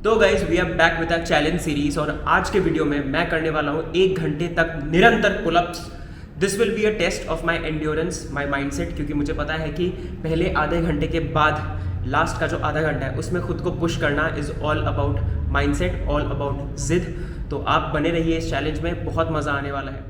तो guys we are back with a challenge series और आज के वीडियो में मैं करने वाला हूँ 1 घंटे तक निरंतर pullups. This will be a test of my endurance, my mindset, क्योंकि मुझे पता है कि पहले आधे घंटे के बाद लास्ट का जो आधा घंटा है उसमें खुद को पुश करना is all about mindset, all about जिद। तो आप बने रहिए इस चैलेंज में, बहुत मज़ा आने वाला है।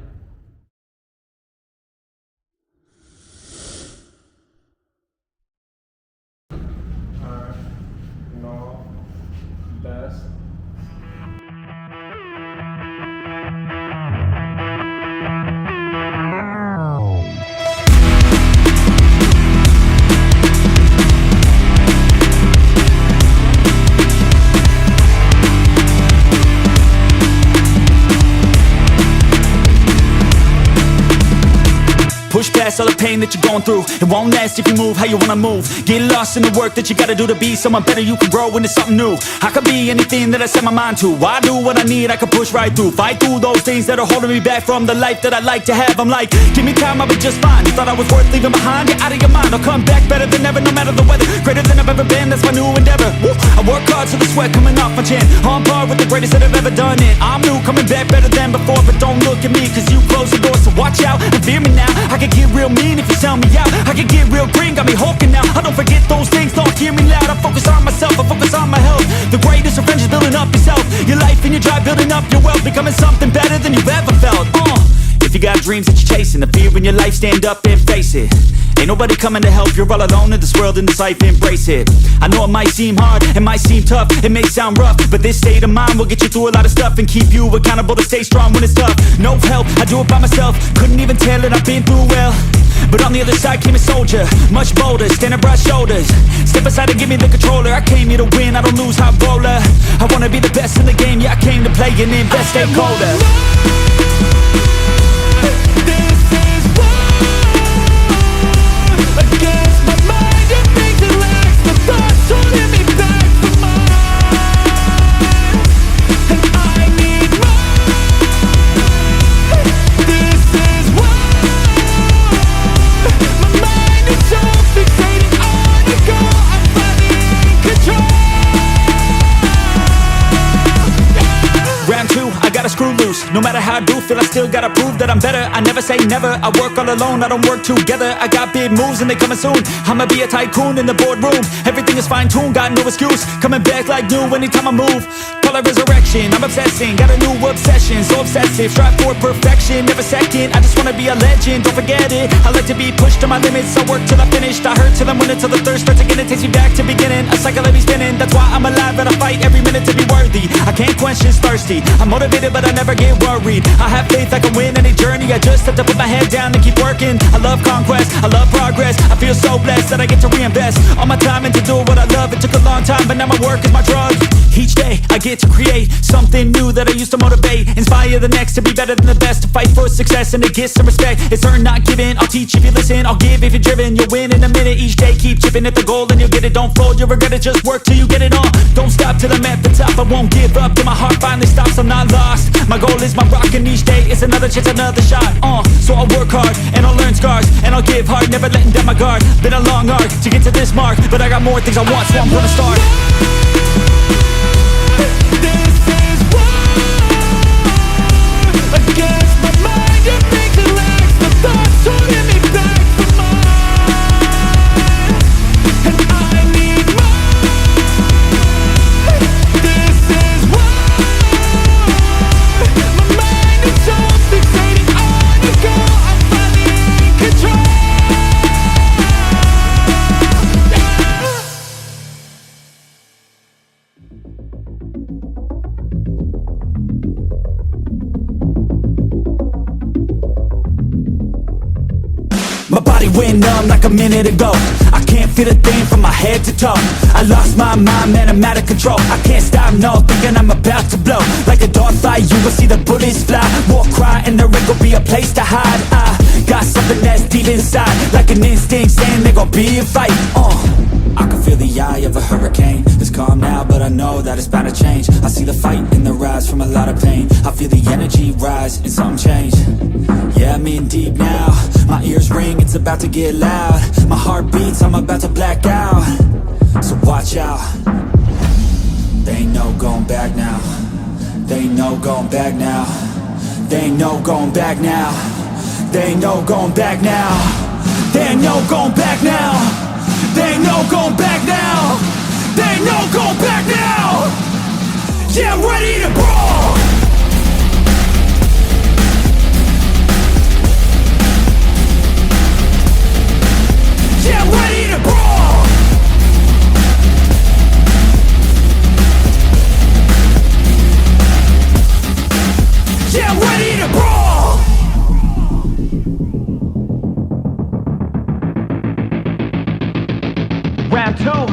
Push past all the pain that you're going through. It won't last if you move how you wanna move. Get lost in the work that you gotta do to be someone better. You can grow into something new. I could be anything that I set my mind to. I do what I need, I can push right through. Fight through those things that are holding me back from the life that I like to have. I'm like, give me time, I'll be just fine. You thought I was worth leaving behind? Get out of your mind, I'll come back better than ever, no matter the weather. Greater than I've ever been, that's my new endeavor. Woo! I work hard so the sweat coming off my chin. On par with the greatest that have ever done it. I'm new, coming back better than before. But don't look at me, cause you close the door. So watch out and fear me now. I can get real mean if you sell me out. I can get real green, got me hulking now. I don't forget those things, don't hear me loud. I focus on myself, I focus on my health. The greatest revenge is building up yourself. Your life and your drive, building up your wealth. Becoming something better than you've ever felt. If you got dreams that you're chasing, the fear in your life, stand up and face it. Ain't nobody coming to help, you're all alone in this world, in this life, embrace it. I know it might seem hard, it might seem tough, it may sound rough, but this state of mind will get you through a lot of stuff and keep you accountable to stay strong when it's tough. No help, I do it by myself, couldn't even tell it, I've been through well. But on the other side came a soldier, much bolder, standing broad shoulders. Step aside and give me the controller, I came here to win, I don't lose, high roller. I wanna be the best in the game, yeah I came to play and invest, stay colder. Screw loose, no matter how I do feel, I still gotta prove that I'm better. I never say never, I work all alone, I don't work together. I got big moves and they coming soon. I'ma be a tycoon in the boardroom. Everything is fine-tuned, got no excuse. Coming back like new anytime I move. Call it resurrection, I'm obsessing. Got a new obsession, so obsessive. Strive for perfection, never second. I just wanna be a legend, don't forget it. I like to be pushed to my limits, I work till I finished. I hurt till I'm winning, till the thirst starts again. It takes me back to beginning, a cycle I be spinning. That's why I'm alive and I fight every minute to be worthy. I can't quench this thirsty, I'm motivated but I never get worried. I have faith I can win any journey. I just have to put my head down and keep working. I love conquest, I love progress. I feel so blessed that I get to reinvest all my time into doing what I love. It took a long time, but now my work is my drug. Each day I get to create something new that I used to motivate. Inspire the next to be better than the best. To fight for success and to get some respect. It's earned, not given. I'll teach if you listen, I'll give if you're driven. You'll win in a minute. Each day keep chipping at the goal and you'll get it. Don't fold, you'll regret it. Just work till you get it on. Don't stop till I'm at the top. I won't give up till my heart finally stops. I'm not lost. My goal is my rock and each day is another chance, another shot. So I'll work hard and I'll learn scars and I'll give hard, never letting down my guard. Been a long arc to get to this mark, but I got more things I want, so I'm gonna start. This is war against my mind. It makes it lax. The thoughts holding me back from mine, and I need more. This is war. My mind is so fixated on you go. I'm finally in control. My body went numb like a minute ago. I can't feel a thing from my head to toe. I lost my mind, man, I'm out of control. I can't stop, no, thinking I'm about to blow. Like a dog fight, you will see the bullets fly. War cry, and there ain't gon' be a place to hide. I got something that's deep inside, like an instinct saying there gon' be a fight. I can feel the eye of a hurricane. It's calm now, but I know that it's bound to change. I see the fight in the rise from a lot of pain. I feel the energy rise and something change. Yeah, I'm in deep now. My ears ring, it's about to get loud. My heart beats, I'm about to black out. So watch out. There ain't no going back now. There ain't no going back now. There ain't no going back now. There ain't no going back now. There ain't no going back now. There ain't no going back now. There ain't no going back now. Yeah, I'm ready to brawl. Yeah, I'm ready to brawl. Yeah, I'm ready to brawl. Round two.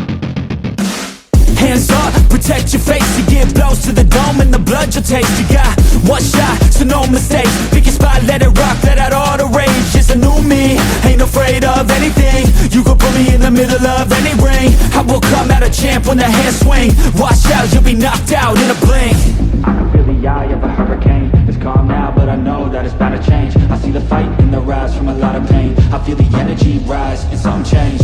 Hands up, protect your face. You get blows to the dome and the blood you'll taste. You got one shot, so no mistakes. Pick your spot, let it rock, let out all the rage. It's a new me, ain't afraid of anything. You could put me in the middle of any ring. I will come out a champ when the hands swing. Watch out, you'll be knocked out in a blink. I can feel the eye of a hurricane. It's calm now, but I know that it's bound to change. I see the fight in the rise from a lot of pain. I feel the energy rise and something change.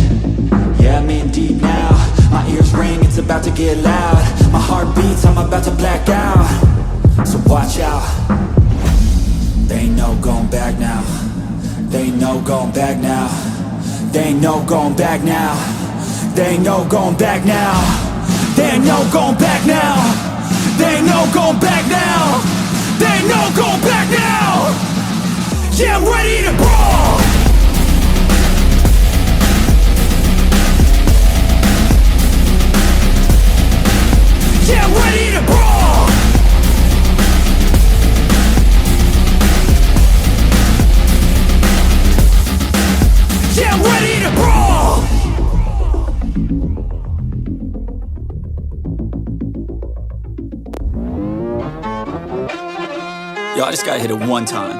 Yeah, I'm in deep now. My ears ring, it's about to get loud. My heart beats, I'm about to black out. So watch out. There ain't no going back now. There ain't no going back now. There ain't no going back now. There ain't no going back now. There ain't no going back now. There ain't no going back now. There ain't no going back now. Yeah, I'm ready to brawl. Yeah, I'm ready to brawl. Yeah, I'm ready to brawl. Yo, I just gotta hit it one time.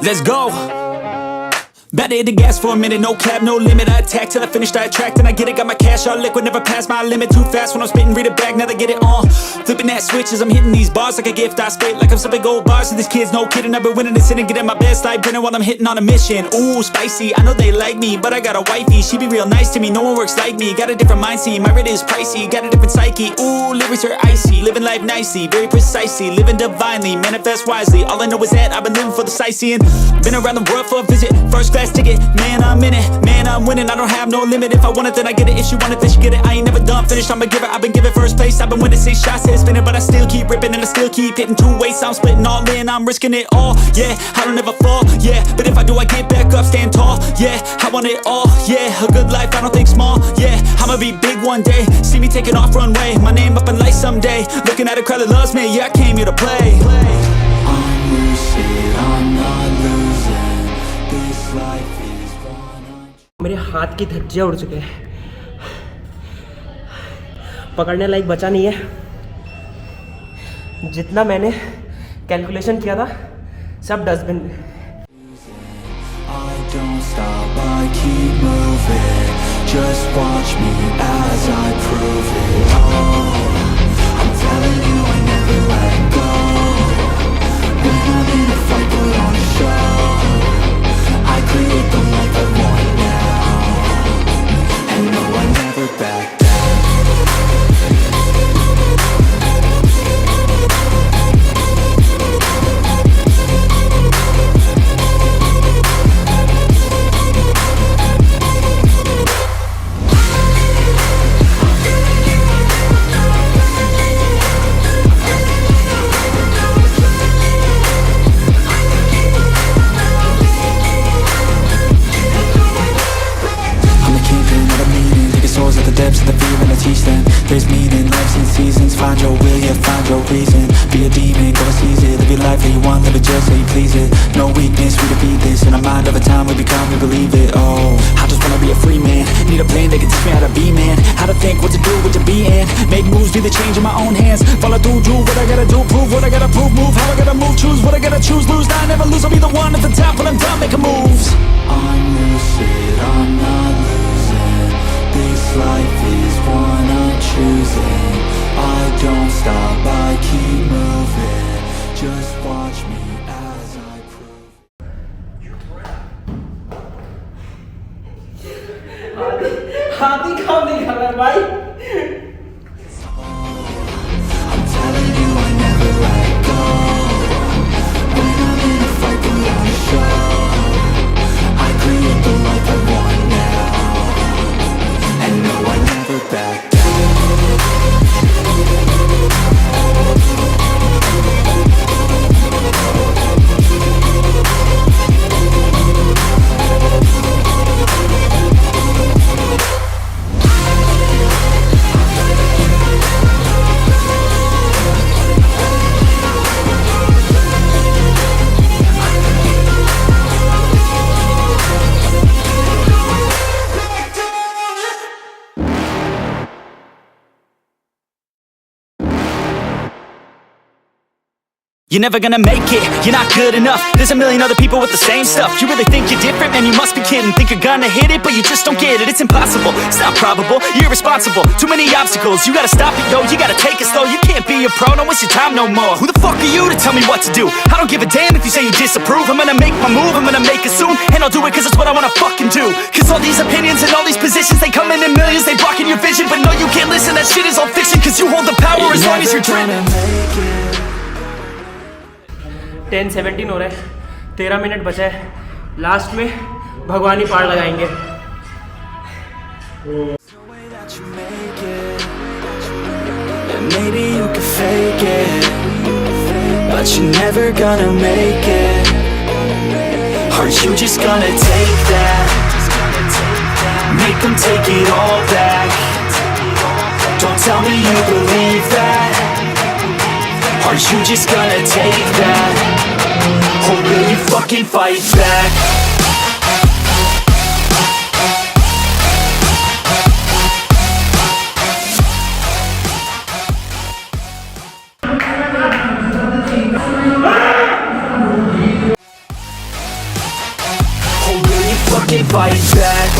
Let's go. About to hit the gas for a minute, no cap, no limit. I attack till I finish, I attract and I get it. Got my cash all liquid, never pass my limit. Too fast when I'm spitting, read it back, now they get it on. Flipping that switch as I'm hitting these bars like a gift. I spit like I'm some big old bars to these kids, no kidding. I've been winning this and getting my best life dinner while I'm hitting on a mission. Ooh, spicy, I know they like me, but I got a wifey. She be real nice to me, no one works like me. Got a different mindset, my rate is pricey. Got a different psyche, ooh, lyrics are icy. Living life nicely, very precisely. Living divinely, manifest wisely. All I know is that I've been living for the sightseeing. Been around the world for a visit, first class ticket. Man, I'm in it, man, I'm winning. I don't have no limit. If I want it, then I get it. If she want it, then she get it. I ain't never done finished, I'm a giver. I've been giving first place. I've been winning 6 shots, head spinning, but I still keep ripping and I still keep hitting 2 ways. I'm splitting all in, I'm risking it all. Yeah, I don't ever fall. Yeah, but if I do, I get back up, stand tall. Yeah, I want it all. Yeah, a good life, I don't think small. Yeah, I'ma be big one day. See me taking off runway, my name up in lights someday. Looking at a crowd that loves me. Yeah, I came here to play. I'm lucid, I'm not losing. This life. मेरे हाथ की धज्जियाँ उड़ चुके हैं, पकड़ने लायक बचा नहीं है। जितना मैंने कैलकुलेशन किया था सब डस्टबिन में। There's meaning, life's in seasons. Find your will, yeah, find your reason. Be a demon, go and seize it. Live your life how you want, live it just how you please it. No weakness, we defeat this. In our mind, over time, we become, we believe it. Oh, I just wanna be a free man. Need a plan that can teach me how to be man. How to think, what to do, what to be in. Make moves, be the change in my own hands. Follow through, do what I gotta do. Prove what I gotta prove, move how I gotta move. Choose what I gotta choose, lose, I never lose. I'll be the one at the top when I'm done making moves. I'm lucid, I'm not losing. This life is one I'm choosing. I don't stop, I keep moving. Just watch me as I prove. हाथी काम नहीं कर रहा भाई। You're never gonna make it, you're not good enough. There's a million other people with the same stuff. You really think you're different, man, you must be kidding. Think you're gonna hit it, but you just don't get it. It's impossible, it's not probable, you're irresponsible. Too many obstacles, you gotta stop it, yo. You gotta take it slow, you can't be a pro, don't waste your time no more. Who the fuck are you to tell me what to do? I don't give a damn if you say you disapprove. I'm gonna make my move, I'm gonna make it soon. And I'll do it cause it's what I wanna fucking do. Cause all these opinions and all these positions, they come in millions, they blocking your vision. But no, you can't listen, that shit is all fiction. Cause you hold the power as long as you're dreaming. 10:17 हो रहा है, 13 minute बचा है, last में भगवान ही पार लगाएंगे। Maybe you can fake it, but you're never gonna make it. Are you just gonna take that? Make them take it all back. Don't tell me you believe that. Are you just gonna take that? Or will you fucking fight back? Or will you fucking fight back?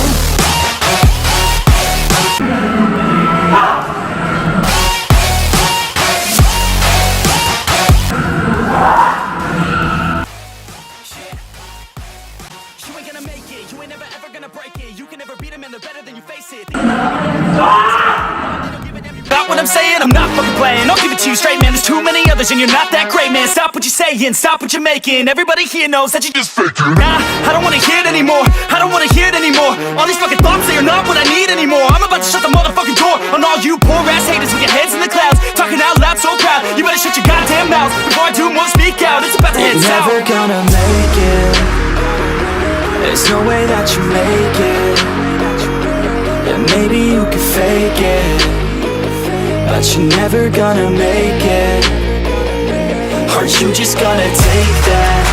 Got what I'm saying? I'm not fucking playing. I'll give it to you straight, man. There's too many others and you're not that great, man. Stop what you're saying, stop what you're making. Everybody here knows that you just faking. Nah, I don't wanna hear it anymore. I don't wanna hear it anymore. All these fucking thoughts, they are not what I need anymore. I'm about to shut the motherfucking door on all you poor ass haters with your heads in the clouds, talking out loud so proud. You better shut your goddamn mouth before I do more speak out. It's about to head south. You're never gonna make it. There's no way that you make it. Yeah, maybe you can fake it, but you're never gonna make it. Are you just gonna take that?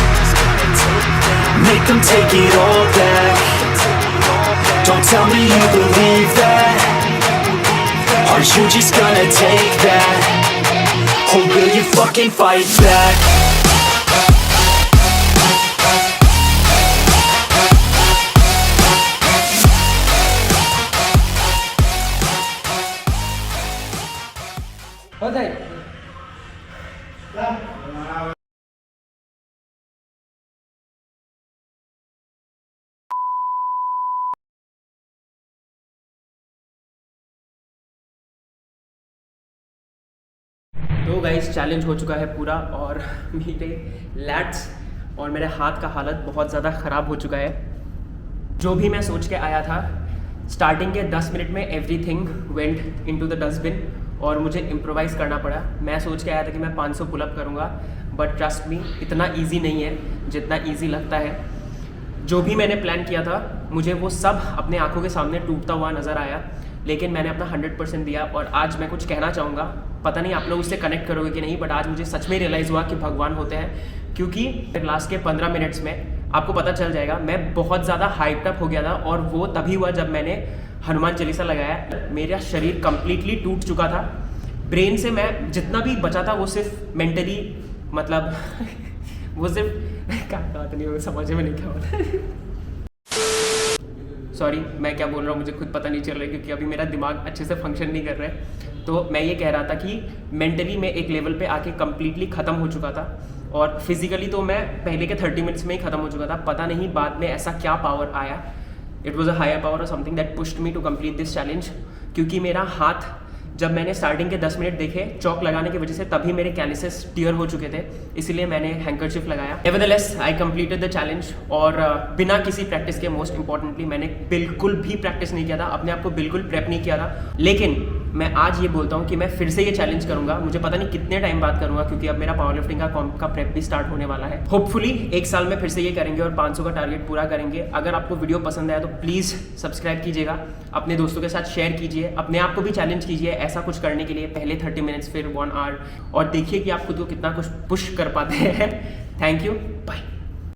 Make them take it all back. Don't tell me you believe that. Are you just gonna take that? Or will you fucking fight back? तो guys challenge हो चुका है पूरा और मेरे let's और मेरे हाथ का हालत बहुत ज़्यादा ख़राब हो चुका है। जो भी मैं सोच के आया था, स्टार्टिंग के 10 मिनट में everything went into the dustbin और मुझे इम्प्रोवाइज़ करना पड़ा। मैं सोच के आया था कि मैं 500 पुलअप करूँगा, बट ट्रस्ट मी इतना ईजी नहीं है जितना ईजी लगता है। जो भी मैंने प्लान किया था मुझे वो सब अपने आंखों के सामने टूटता हुआ नज़र आया, लेकिन मैंने अपना 100% दिया। और आज मैं कुछ कहना चाहूँगा, पता नहीं आप लोग उससे कनेक्ट करोगे कि नहीं, बट आज मुझे सच में रियलाइज़ हुआ कि भगवान होते हैं। क्योंकि लास्ट के 15 मिनट्स में आपको पता चल जाएगा मैं बहुत ज़्यादा हाइप्ड अप हो गया था, और वो तभी हुआ जब मैंने हनुमान चालीसा लगाया। मेरा शरीर कम्प्लीटली टूट चुका था। ब्रेन से मैं जितना भी बचा था वो सिर्फ मेंटली, मतलब वो सिर्फ क्या बात नहीं, समझ में नहीं क्या होता। सॉरी मैं क्या बोल रहा हूँ मुझे खुद पता नहीं चल रहा है, क्योंकि अभी मेरा दिमाग अच्छे से फंक्शन नहीं कर रहा है। तो मैं ये कह रहा था कि मेंटली मैं एक लेवल पे आके कम्प्लीटली ख़त्म हो चुका था, और फिजिकली तो मैं पहले के 30 मिनट्स में ही ख़त्म हो चुका था। पता नहीं बाद में ऐसा क्या पावर आया, it was a higher power और something that pushed me to complete this challenge. क्योंकि मेरा हाथ जब मैंने स्टार्टिंग के 10 मिनट देखे चौक लगाने की वजह से, तभी मेरे कैलिसेस टियर हो चुके थे, इसलिए मैंने हैंकरचिफ लगाया। Nevertheless I completed the challenge, और बिना किसी प्रैक्टिस के, मोस्ट इंपॉर्टेंटली मैंने बिल्कुल भी प्रैक्टिस नहीं किया था, अपने आप को बिल्कुल प्रेप नहीं किया था। लेकिन मैं आज ये बोलता हूँ कि मैं फिर से ये चैलेंज करूँगा। मुझे पता नहीं कितने टाइम बाद करूँगा, क्योंकि अब मेरा पावर लिफ्टिंग का प्रेप भी स्टार्ट होने वाला है। होपफुली 1 साल में फिर से ये करेंगे और 500 का टारगेट पूरा करेंगे। अगर आपको वीडियो पसंद आया तो प्लीज़ सब्सक्राइब कीजिएगा, अपने दोस्तों के साथ शेयर कीजिए, अपने आप को भी चैलेंज कीजिए ऐसा कुछ करने के लिए। पहले 30 मिनट्स, फिर 1 आवर, और देखिए कि आप खुद को कितना कुछ पुश कर पाते हैं। Thank you, bye.